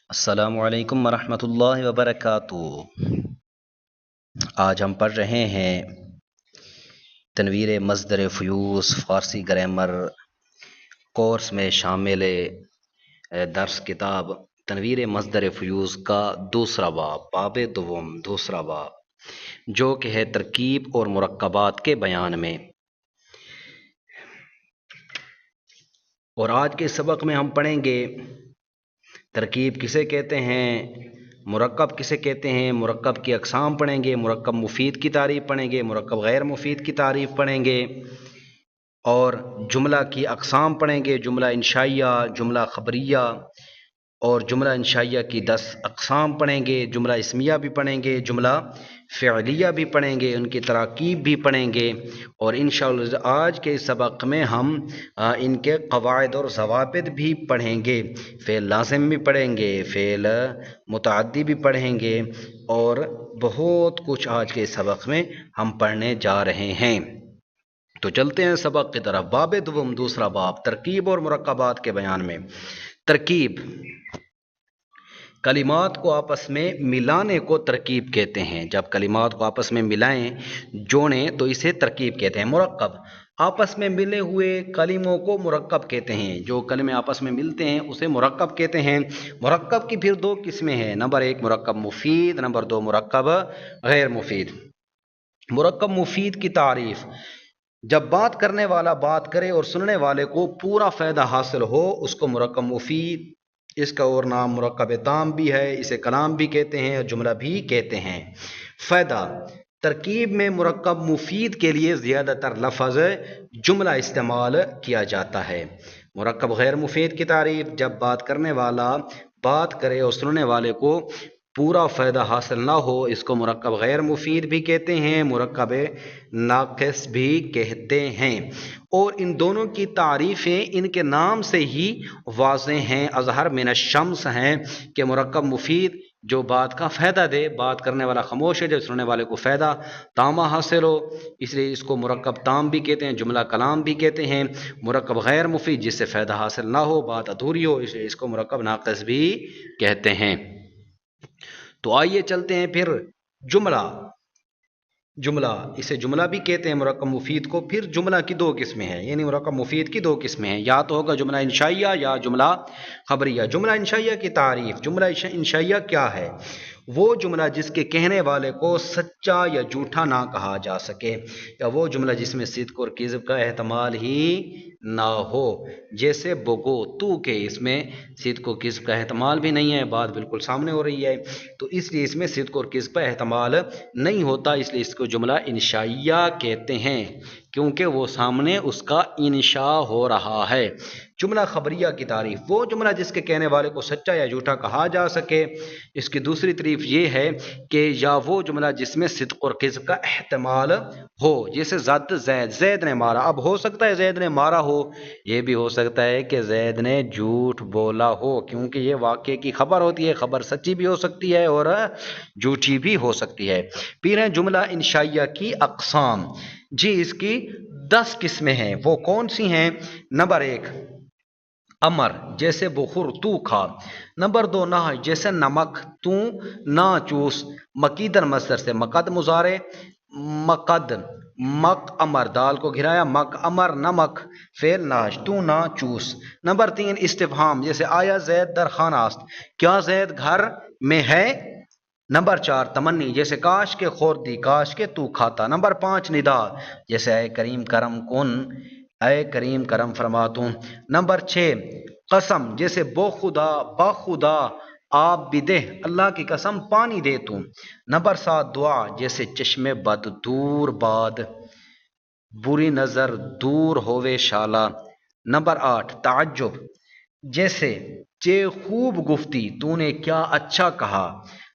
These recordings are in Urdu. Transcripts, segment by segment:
السلام علیکم ورحمۃ اللہ وبرکاتہ۔ آج ہم پڑھ رہے ہیں تنویر مصدر فیوز فارسی گرامر کورس میں شامل درس کتاب تنویر مصدر فیوز کا دوسرا باب دوم دوسرا باب جو کہ ہے ترکیب اور مرکبات کے بیان میں۔ اور آج کے سبق میں ہم پڑھیں گے ترکیب کسے کہتے ہیں، مرکب کسے کہتے ہیں، مرکب کی اقسام پڑھیں گے، مرکب مفید کی تعریف پڑھیں گے، مرکب غیر مفید کی تعریف پڑھیں گے، اور جملہ کی اقسام پڑھیں گے، جملہ انشائیہ، جملہ خبریہ، اور جملہ انشائیہ کی 10 اقسام پڑھیں گے، جملہ اسمیہ بھی پڑھیں گے، جملہ فعلیہ بھی پڑھیں گے، ان کی تراکیب بھی پڑھیں گے، اور انشاءاللہ آج کے سبق میں ہم ان کے قواعد اور ضوابط بھی پڑھیں گے، فعل لازم بھی پڑھیں گے، فعل متعدی بھی پڑھیں گے، اور بہت کچھ آج کے سبق میں ہم پڑھنے جا رہے ہیں۔ تو چلتے ہیں سبق کی طرف۔ باب دوم دوسرا باب، ترکیب اور مرکبات کے بیان میں۔ ترکیب کلمات کو آپس میں ملانے کو ترکیب کہتے ہیں۔ جب کلمات کو آپس میں ملائیں، جوڑیں تو اسے ترکیب کہتے ہیں۔ مرکب آپس میں ملے ہوئے کلموں کو مرکب کہتے ہیں۔ جو کلمے آپس میں ملتے ہیں اسے مرکب کہتے ہیں۔ مرکب کی پھر 2 قسمیں ہیں، نمبر 1 مرکب مفید، نمبر 2 مرکب غیر مفید۔ مرکب مفید کی تعریف: جب بات کرنے والا بات کرے اور سننے والے کو پورا فائدہ حاصل ہو اس کو مرکب مفید، اس کا اور نام مرکب تام بھی ہے، اسے کلام بھی کہتے ہیں اور جملہ بھی کہتے ہیں۔ فائدہ: ترکیب میں مرکب مفید کے لیے زیادہ تر لفظ جملہ استعمال کیا جاتا ہے۔ مرکب غیر مفید کی تعریف: جب بات کرنے والا بات کرے اور سننے والے کو پورا فائدہ حاصل نہ ہو اس کو مرکب غیر مفید بھی کہتے ہیں، مرکب ناقص بھی کہتے ہیں، اور ان دونوں کی تعریفیں ان کے نام سے ہی واضح ہیں، اظہر من الشمس ہیں کہ مرکب مفید جو بات کا فائدہ دے، بات کرنے والا خاموش ہے جب سننے والے کو فائدہ تامہ حاصل ہو، اس لیے اس کو مرکب تام بھی کہتے ہیں، جملہ کلام بھی کہتے ہیں۔ مرکب غیر مفید جس سے فائدہ حاصل نہ ہو، بات ادھوری ہو، اس لیے اس کو مرکب ناقص بھی کہتے ہیں۔ تو آئیے چلتے ہیں پھر جملہ اسے جملہ بھی کہتے ہیں مرکب مفید کو۔ پھر جملہ کی 2 قسمیں ہیں، یعنی مرکب مفید کی 2 قسمیں ہیں، یا تو ہوگا جملہ انشائیہ یا جملہ خبریہ۔ جملہ انشائیہ کی تعریف: جملہ انشائیہ کیا ہے؟ وہ جملہ جس کے کہنے والے کو سچا یا جھوٹا نہ کہا جا سکے، یا وہ جملہ جس میں صدق اور کذب کا احتمال ہی نہ ہو، جیسے بگو تو کہ اس میں صدق و کذب کا احتمال بھی نہیں ہے، بات بالکل سامنے ہو رہی ہے، تو اس لیے اس میں صدق اور کذب کا احتمال نہیں ہوتا، اس لیے اس کو جملہ انشائیہ کہتے ہیں، کیونکہ وہ سامنے اس کا انشاء ہو رہا ہے۔ جملہ خبریہ کی تعریف: وہ جملہ جس کے کہنے والے کو سچا یا جھوٹا کہا جا سکے، اس کی دوسری تعریف یہ ہے کہ یا وہ جملہ جس میں صدق اور کذب کا احتمال ہو، جیسے زید نے مارا، اب ہو سکتا ہے زید نے مارا ہو، یہ بھی ہو سکتا ہے کہ زید نے جھوٹ بولا ہو، کیونکہ یہ واقعے کی خبر ہوتی ہے، خبر سچی بھی ہو سکتی ہے اور جھوٹی بھی ہو سکتی ہے۔ پھر ہیں جملہ انشائیہ کی اقسام، جی اس کی 10 قسمیں ہیں، وہ کون سی ہیں؟ نمبر 1 امر، جیسے بخور تو کھا۔ نمبر 2 نہی، جیسے نمک تو نہ چوس۔ مقیدن مصدر سے مقد مضارع، مقد مک امر، دال کو گھرایا، مک امر نمک، فعل ناش تو نہ چوس۔ نمبر 3 استفہام، جیسے آیا زید در خانہ است، کیا زید گھر میں ہے؟ نمبر 4 تمنی، جیسے کاش کے خوردی، کاش کے تو کھاتا۔ نمبر 5 ندا، جیسے اے کریم کرم کن، اے کریم کرم فرما تو۔ نمبر 6 قسم، جیسے بخدا آب بھی دے، اللہ کی قسم پانی دے تو۔ نمبر 7 دعا، جیسے چشم بد دور باد، بری نظر دور ہووے شالا۔ نمبر 8 تعجب، جیسے چے خوب گفتی، تو نے کیا اچھا کہا۔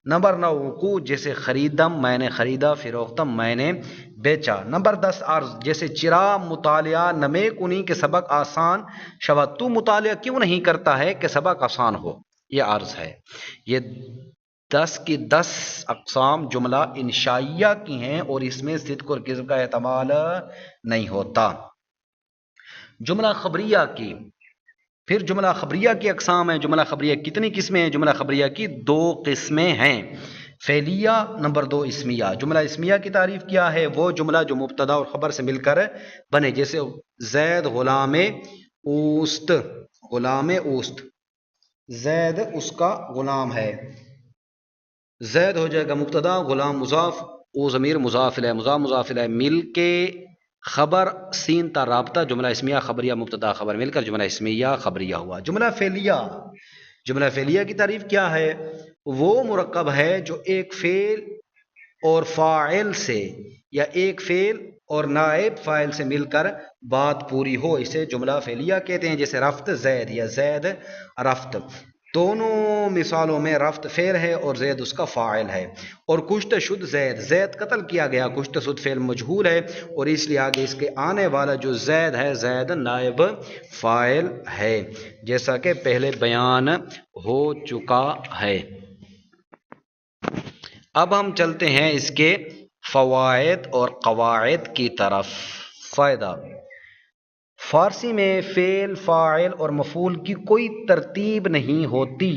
نمبر 9 وقوع، جیسے خریدم میں نے خریدا، فروختم میں نے بیچا۔ نمبر 10 عرض، جیسے چرا مطالعہ نمے کنی کہ سبق آسان شود، تو مطالعہ کیوں نہیں کرتا ہے کہ سبق آسان ہو، یہ عرض ہے۔ یہ 10 کی 10 اقسام جملہ انشائیہ کی ہیں اور اس میں صدق اور کذب کا احتمال نہیں ہوتا۔ جملہ خبریہ کی پھر جملہ خبریہ کی اقسام ہیں. جملہ خبریہ کتنی قسمیں ہیں؟ جملہ خبریہ کی 2 قسمیں ہیں. فعلیہ، نمبر 2 اسمیہ. جملہ اسمیہ کی تعریف کیا ہے؟ وہ جملہ جو مبتدا اور خبر سے مل کر بنے، جیسے زید غلام اوست. غلام اوست، زید اس کا غلام ہے. زید ہو جائے گا مبتدا، غلام مضاف، او ضمیر مضاف الیہ، مضاف الیہ مل کے خبر سین تا رابطہ، جملہ اسمیہ خبریہ مبتدا خبر مل کر جملہ اسمیہ خبریہ ہوا. جملہ فعلیہ. جملہ فعلیہ کی تعریف کیا ہے؟ وہ مرکب ہے جو ایک فعل اور فاعل سے یا ایک فعل اور نائب فاعل سے مل کر بات پوری ہو، اسے جملہ فعلیہ کہتے ہیں. جیسے رفت زید یا زید رفت، دونوں مثالوں میں رفت فعل ہے اور زید اس کا فاعل ہے. اور کشت شد زید، زید قتل کیا گیا، کشت شد فعل مجہول ہے اور اس لیے آگے اس کے آنے والا جو زید ہے، زید نائب فاعل ہے، جیسا کہ پہلے بیان ہو چکا ہے. اب ہم چلتے ہیں اس کے فوائد اور قواعد کی طرف. فائدہ: فارسی میں فعل، فاعل اور مفعول کی کوئی ترتیب نہیں ہوتی.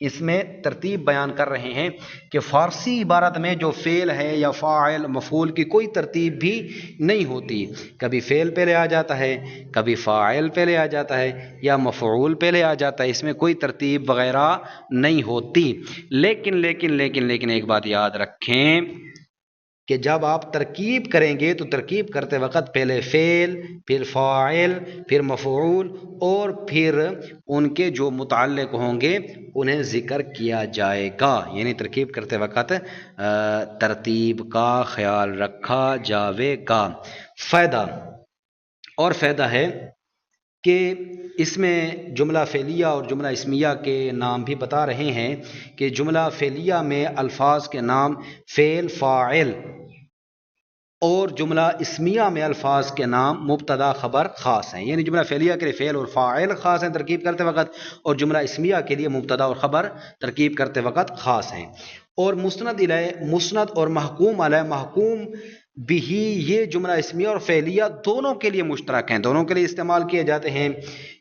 اس میں ترتیب بیان کر رہے ہیں کہ فارسی عبارت میں جو فعل ہے یا فاعل، مفعول کی کوئی ترتیب بھی نہیں ہوتی. کبھی فعل پہلے آ جاتا ہے، کبھی فاعل پہلے آ جاتا ہے یا مفعول پہلے آ جاتا ہے. اس میں کوئی ترتیب وغیرہ نہیں ہوتی. لیکن ایک بات یاد رکھیں کہ جب آپ ترکیب کریں گے تو ترکیب کرتے وقت پہلے فعل، پھر فاعل، پھر مفعول اور پھر ان کے جو متعلق ہوں گے انہیں ذکر کیا جائے گا. یعنی ترکیب کرتے وقت ترتیب کا خیال رکھا جاوے گا. فائدہ: اور فائدہ ہے کہ اس میں جملہ فعلیہ اور جملہ اسمیہ کے نام بھی بتا رہے ہیں کہ جملہ فعلیہ میں الفاظ کے نام فعل، فاعل، اور جملہ اسمیہ میں الفاظ کے نام مبتدا خبر خاص ہیں. یعنی جملہ فعلیہ کے لیے فعل اور فاعل خاص ہیں ترکیب کرتے وقت، اور جملہ اسمیہ کے لیے مبتدا اور خبر ترکیب کرتے وقت خاص ہیں. اور مسند الیہ، مسند اور محکوم علیہ، محکوم بھی، یہ جملہ اسمیہ اور فعلیہ دونوں کے لیے مشترک ہیں، دونوں کے لیے استعمال کیے جاتے ہیں.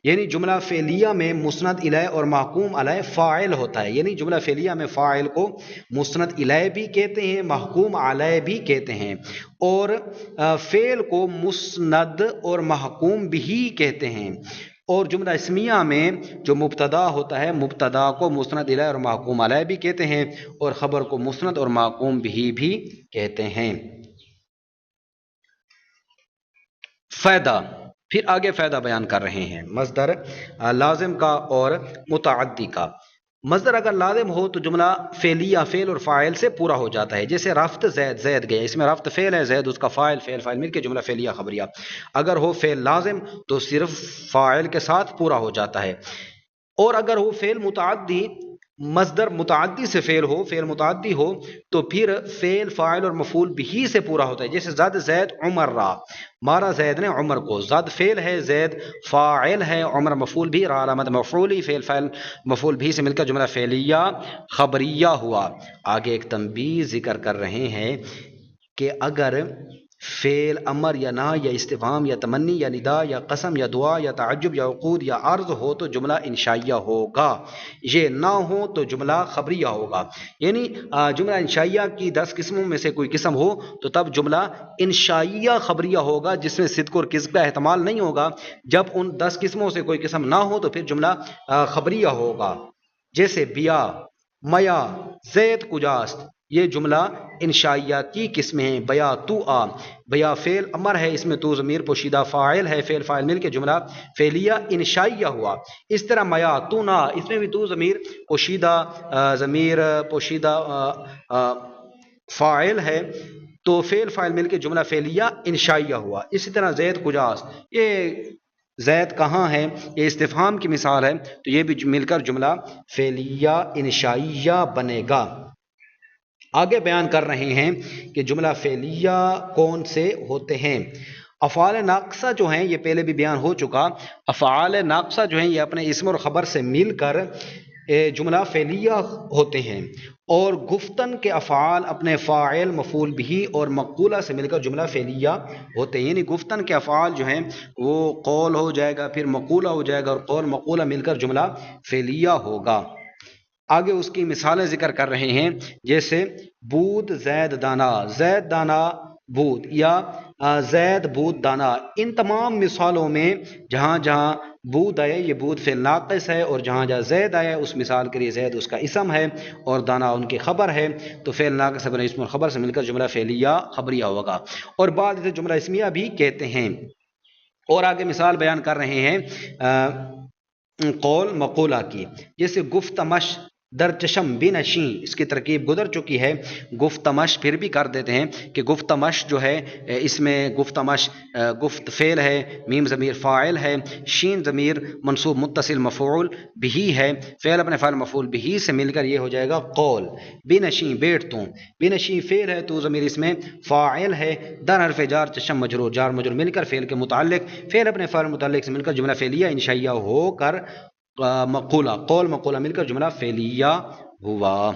یعنی جملہ فعلیہ میں مسند الیہ اور محکوم علیہ فاعل ہوتا ہے. یعنی جملہ فعلیہ میں فاعل کو مسند الیہ بھی کہتے ہیں، محکوم علیہ بھی کہتے ہیں، اور فعل کو مسند اور محکوم بھی کہتے ہیں. اور جملہ اسمیہ میں جو مبتدا ہوتا ہے، مبتدا کو مسند الیہ اور محکوم علیہ بھی کہتے ہیں اور خبر کو مسند اور محکوم بھی کہتے ہیں. فائدہ: پھر آگے فائدہ بیان کر رہے ہیں مصدر لازم کا اور متعدی کا. مصدر اگر لازم ہو تو جملہ فعلیہ فعل اور فاعل سے پورا ہو جاتا ہے. جیسے رفت زید، زید گئے، اس میں رفت فعل ہے، زید اس کا فاعل، فعل مل کے جملہ فعلیہ خبریہ. اگر ہو فعل لازم تو صرف فاعل کے ساتھ پورا ہو جاتا ہے. اور اگر ہو فعل متعدی، مصدر متعدی سے فعل ہو، فعل متعدی ہو تو پھر فعل، فاعل اور مفعول بھی سے پورا ہوتا ہے. جیسے زد زید عمر را، مارا زید نے عمر کو. زد فعل ہے، زید فاعل ہے، عمر مفعول بھی، را علامت مفعولی، فعل فاعل مفعول بھی سے مل کر جملہ فعلیہ خبریہ ہوا. آگے ایک تنبیہ ذکر کر رہے ہیں کہ اگر فعل امر یا نہ یا استفہام یا تمنی یا ندا یا قسم یا دعا یا تعجب یا عقود یا عرض ہو تو جملہ انشائیہ ہوگا. یہ نہ ہو تو جملہ خبریہ ہوگا. یعنی جملہ انشائیہ کی 10 قسموں میں سے کوئی قسم ہو تو تب جملہ انشائیہ خبریہ ہوگا، جس میں صدق اور کذب کا احتمال نہیں ہوگا. جب ان 10 قسموں سے کوئی قسم نہ ہو تو پھر جملہ خبریہ ہوگا. جیسے بیا، میا، زید کجاست، یہ جملہ انشائیہ کی قسمیں ہیں. بیا تو آ، بیا فعل امر ہے، اس میں تو ضمیر پوشیدہ فاعل ہے، فعل فاعل مل کے جملہ فعلیہ انشائیہ ہوا. اس طرح میا تو نا، اس میں بھی تو ضمیر پوشیدہ فاعل ہے تو فعل فاعل مل کے جملہ فعلیہ انشائیہ ہوا. اسی طرح زید کجاست، یہ زید کہاں ہے، یہ استفہام کی مثال ہے تو یہ بھی مل کر جملہ فعلیہ انشائیہ بنے گا. آگے بیان کر رہے ہیں کہ جملہ فعلیہ کون سے ہوتے ہیں. افعال ناقصہ جو ہیں یہ پہلے بھی بیان ہو چکا. افعال ناقصہ جو ہیں یہ اپنے اسم اور خبر سے مل کر جملہ فعلیہ ہوتے ہیں، اور گفتن کے افعال اپنے فاعل مفعول بھی اور مقولہ سے مل کر جملہ فعلیہ ہوتے ہیں، یعنی گفتن کے افعال جو ہیں وہ قول ہو جائے گا، پھر مقولہ ہو جائے گا، اور قول مقولہ مل کر جملہ فعلیہ ہوگا۔ آگے اس کی مثالیں ذکر کر رہے ہیں، جیسے بود زید دانا، زید دانا بود، یا زید بود دانا۔ ان تمام مثالوں میں جہاں جہاں بود آیا یہ بود فعل ناقص ہے، اور جہاں جہاں زید آیا اس مثال کے لیے زید اس کا اسم ہے اور دانا ان کی خبر ہے، تو فعل ناقص بن اسم اور خبر سے مل کر جملہ فعلیہ خبریہ ہوگا، اور بعد اسے جملہ اسمیہ بھی کہتے ہیں۔ اور آگے مثال بیان کر رہے ہیں قول مقولہ کی، جیسے گفتمش در چشم بنشیں، اس کی ترکیب گزر چکی ہے، گفتمش پھر بھی کر دیتے ہیں کہ گفتمش جو ہے اس میں گفتمش گفت فعل ہے، میم ضمیر فاعل ہے، شین ضمیر منصوب متصل مفعول بھی ہے، فعل اپنے فاعل مفعول بھی سے مل کر یہ ہو جائے گا قول۔ بنشیں بیٹھ تو، بنشیں فعل ہے، تو ضمیر اس میں فاعل ہے، در حرف جار چشم مجرور، جار مجرور مل کر فعل کے متعلق، فعل اپنے فاعل متعلق سے مل کر جملہ فعلیہ انشائیہ ہو کر مقولہ، قول مقولہ مل کر جملہ فعلیہ ہوا۔